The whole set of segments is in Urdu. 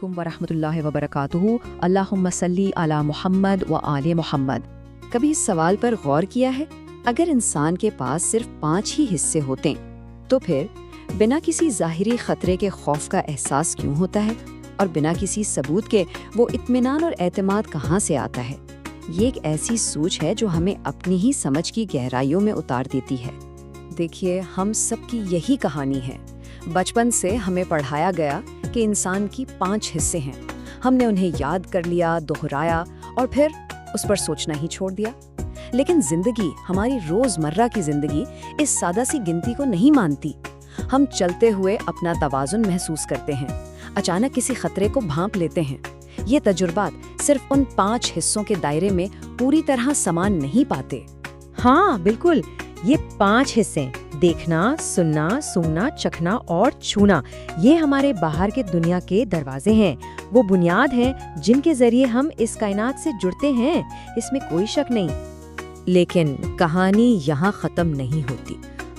علیکم ورحمۃ وبرکاتہ۔ اللہم صلی علی محمد و آل محمد۔ کبھی اس سوال پر غور کیا ہے؟ اگر انسان کے پاس صرف 5 ہی حصے ہوتے تو پھر بنا کسی ظاہری خطرے کے خوف کا احساس کیوں ہوتا ہے؟ اور بنا کسی ثبوت کے وہ اطمینان اور اعتماد کہاں سے آتا ہے؟ یہ ایک ایسی سوچ ہے جو ہمیں اپنی ہی سمجھ کی گہرائیوں میں اتار دیتی ہے۔ دیکھیے، ہم سب کی یہی کہانی ہے۔ بچپن سے ہمیں پڑھایا گیا کہ انسان کی 5 حصے ہیں۔ ہم نے انہیں یاد کر لیا، دہرایا اور پھر اس پر سوچنا ہی چھوڑ دیا۔ لیکن زندگی، ہماری روزمرہ کی زندگی اس سادہ سی گنتی کو نہیں مانتی۔ ہم چلتے ہوئے اپنا توازن محسوس کرتے ہیں، اچانک کسی خطرے کو بھانپ لیتے ہیں۔ یہ تجربات صرف ان 5 حصوں کے دائرے میں پوری طرح سامان نہیں پاتے۔ ہاں بالکل، یہ 5 حصے، دیکھنا، سننا، سونگنا، چکھنا اور چھونا، یہ ہمارے باہر کے دنیا کے دروازے ہیں۔ وہ بنیاد ہیں جن کے ذریعے ہم اس کائنات سے جڑتے ہیں، اس میں کوئی شک نہیں۔ لیکن کہانی یہاں ختم نہیں ہوتی۔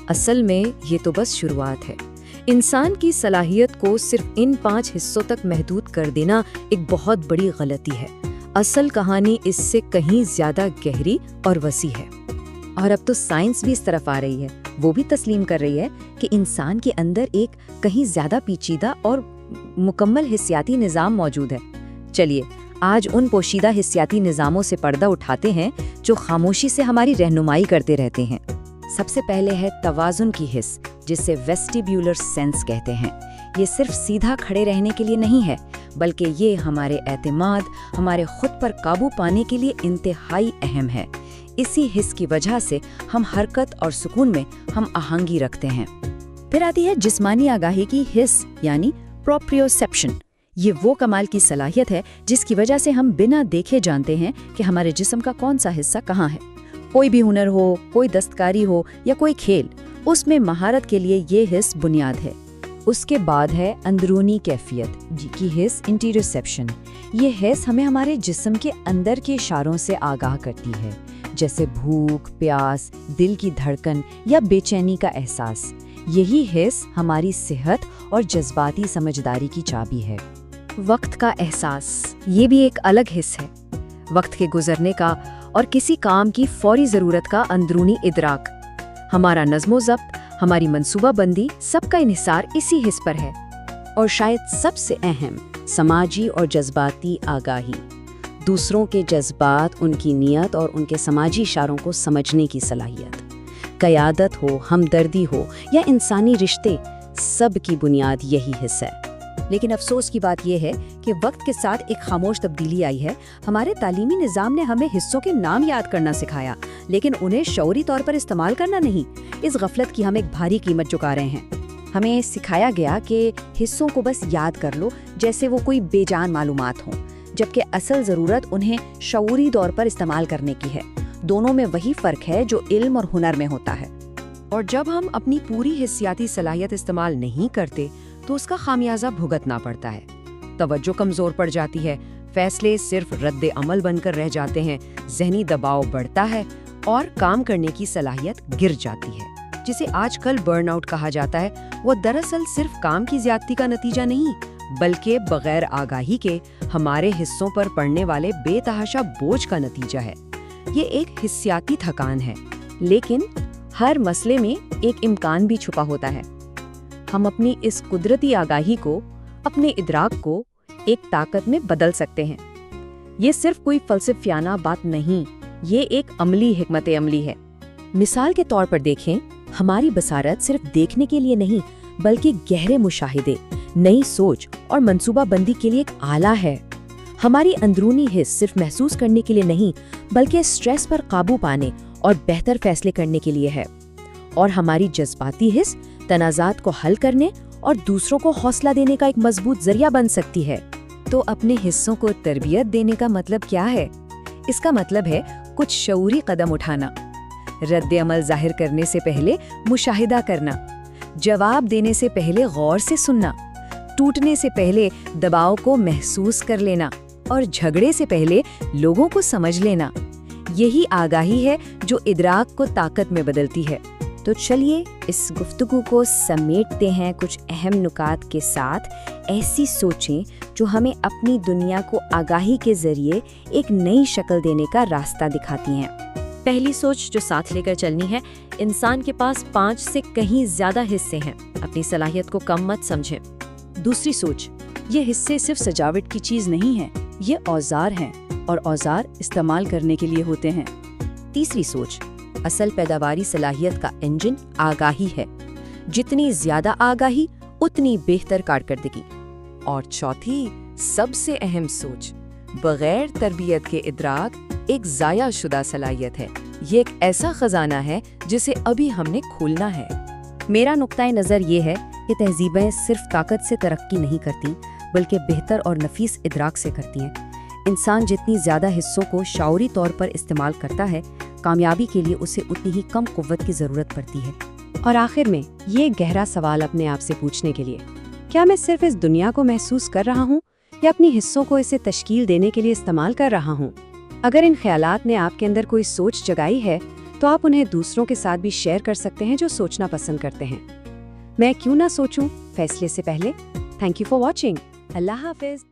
اصل میں یہ تو بس شروعات ہے۔ انسان کی صلاحیت کو صرف ان 5 حصوں تک محدود کر دینا ایک بہت بڑی غلطی ہے۔ اصل کہانی اس سے کہیں زیادہ گہری اور وسیع ہے۔ اور اب تو سائنس بھی اس طرف آ رہی ہے، وہ بھی تسلیم کر رہی ہے کہ انسان کے اندر ایک کہیں زیادہ پیچیدہ اور مکمل حسیاتی نظام موجود ہے۔ چلیے آج ان پوشیدہ حسیاتی نظاموں سے پردہ اٹھاتے ہیں جو خاموشی سے ہماری رہنمائی کرتے رہتے ہیں۔ سب سے پہلے ہے توازن کی حس، جسے ویسٹیبیولر سینس کہتے ہیں۔ یہ صرف سیدھا کھڑے رہنے کے لیے نہیں ہے، بلکہ یہ ہمارے اعتماد، ہمارے خود پر قابو پانے کے لیے انتہائی اہم ہے۔ اسی حس کی وجہ سے ہم حرکت اور سکون میں ہم آہنگی رکھتے ہیں۔ پھر آتی ہے جسمانی آگاہی کی حس، یعنی پروپریوسیپشن۔ یہ وہ کمال کی صلاحیت ہے جس کی وجہ سے ہم بنا دیکھے جانتے ہیں کہ ہمارے جسم کا کون سا حصہ کہاں ہے۔ کوئی بھی ہنر ہو، کوئی دستکاری ہو یا کوئی کھیل، اس میں مہارت کے لیے یہ حس بنیاد ہے۔ اس کے بعد ہے اندرونی کیفیت کی حس، انٹیروسیپشن۔ یہ حس ہمیں ہمارے جسم کے اندر کے اشاروں سے آگاہ کرتی ہے، جیسے بھوک، پیاس، دل کی دھڑکن یا بے چینی کا احساس۔ یہی حس ہماری صحت اور جذباتی سمجھداری کی چابی ہے۔ وقت کا احساس، یہ بھی ایک الگ حس ہے۔ وقت کے گزرنے کا اور کسی کام کی فوری ضرورت کا اندرونی ادراک۔ ہمارا نظم و ضبط، ہماری منصوبہ بندی، سب کا انحصار اسی حس پر ہے۔ اور شاید سب سے اہم، سماجی اور جذباتی آگاہی۔ دوسروں کے جذبات، ان کی نیت اور ان کے سماجی اشاروں کو سمجھنے کی صلاحیت۔ قیادت ہو، ہمدردی ہو یا انسانی رشتے، سب کی بنیاد یہی حس ہے۔ لیکن افسوس کی بات یہ ہے کہ وقت کے ساتھ ایک خاموش تبدیلی آئی ہے۔ ہمارے تعلیمی نظام نے ہمیں حصوں کے نام یاد کرنا سکھایا، لیکن انہیں شعوری طور پر استعمال کرنا نہیں۔ اس غفلت کی ہم ایک بھاری قیمت چکا رہے ہیں۔ ہمیں سکھایا گیا کہ حصوں کو بس یاد کر لو جیسے وہ کوئی بے جان معلومات ہوں، جبکہ اصل ضرورت انہیں شعوری طور پر استعمال کرنے کی ہے۔ دونوں میں وہی فرق ہے جو علم اور ہنر میں ہوتا ہے۔ اور جب ہم اپنی پوری حسیاتی صلاحیت استعمال نہیں کرتے تو اس کا خامیازہ بھگتنا پڑتا ہے۔ توجہ کمزور پڑ جاتی ہے، فیصلے صرف رد عمل بن کر رہ جاتے ہیں، ذہنی دباؤ بڑھتا ہے اور کام کرنے کی صلاحیت گر جاتی ہے۔ جسے آج کل برن آؤٹ کہا جاتا ہے، وہ دراصل صرف کام کی زیادتی کا نتیجہ نہیں، بلکہ بغیر آگاہی کے ہمارے حصوں پر پڑنے والے بے تحاشا بوجھ کا نتیجہ ہے۔ یہ ایک حسیاتی تھکان ہے، لیکن ہر مسئلے میں ایک امکان بھی چھپا ہوتا ہے۔ ہم اپنی اس قدرتی آگاہی کو، اپنے ادراک کو ایک طاقت میں بدل سکتے ہیں۔ یہ صرف کوئی فلسفیانہ بات نہیں، یہ ایک عملی حکمت عملی ہے۔ مثال کے طور پر دیکھیں، ہماری بصارت صرف دیکھنے کے لیے نہیں، بلکہ گہرے مشاہدے، نئی سوچ اور منصوبہ بندی کے لیے ایک آلہ ہے۔ ہماری اندرونی حس صرف محسوس کرنے کے لیے نہیں، بلکہ سٹریس پر قابو پانے اور بہتر فیصلے کرنے کے لیے ہے۔ اور ہماری جذباتی حس تنازعات کو حل کرنے اور دوسروں کو حوصلہ دینے کا ایک مضبوط ذریعہ بن سکتی ہے۔ تو اپنے حصوں کو تربیت دینے کا مطلب کیا ہے؟ اس کا مطلب ہے کچھ شعوری قدم اٹھانا، رد عمل ظاہر کرنے سے پہلے مشاہدہ کرنا، جواب دینے سے پہلے غور سے سننا، ٹوٹنے سے پہلے دباؤ کو محسوس کر لینا اور جھگڑے سے پہلے لوگوں کو سمجھ لینا۔ یہی آگاہی ہے جو ادراک کو طاقت میں بدلتی ہے۔ تو چلیے اس گفتگو کو سمیٹتے ہیں کچھ اہم نکات کے ساتھ۔ ایسی سوچیں جو ہمیں اپنی دنیا کو آگاہی کے ذریعے ایک نئی شکل دینے کا راستہ دکھاتی ہیں۔ پہلی سوچ جو ساتھ لے کر چلنی ہے، انسان کے پاس 5 سے کہیں زیادہ حصے ہیں، اپنی صلاحیت کو کم مت سمجھیں۔ دوسری سوچ، یہ حصے صرف سجاوٹ کی چیز نہیں ہیں، یہ اوزار ہیں اور اوزار استعمال کرنے کے لیے ہوتے ہیں۔ تیسری سوچ، اصل پیداواری صلاحیت کا انجن آگاہی ہے، جتنی زیادہ آگاہی اتنی بہتر کارکردگی۔ اور چوتھی سب سے اہم سوچ، بغیر تربیت کے ادراک ایک ضائع شدہ صلاحیت ہے، یہ ایک ایسا خزانہ ہے جسے ابھی ہم نے کھولنا ہے۔ میرا نقطۂ نظر یہ ہے کہ تہذیبیں صرف طاقت سے ترقی نہیں کرتی بلکہ بہتر اور نفیس ادراک سے کرتی ہیں۔ انسان جتنی زیادہ حصوں کو شعوری طور پر استعمال کرتا ہے، کامیابی کے لیے اسے اتنی ہی کم قوت کی ضرورت پڑتی ہے۔ اور آخر میں یہ گہرا سوال اپنے آپ سے پوچھنے کے لیے، کیا میں صرف اس دنیا کو محسوس کر رہا ہوں یا اپنی حصوں کو اسے تشکیل دینے کے لیے استعمال کر رہا ہوں؟ اگر ان خیالات نے آپ کے اندر کوئی سوچ جگائی ہے تو آپ انہیں دوسروں کے ساتھ بھی شیئر کر سکتے ہیں جو سوچنا پسند کرتے ہیں۔ میں کیوں نہ سوچوں فیصلے سے پہلے۔ Thank you for watching. اللہ حافظ۔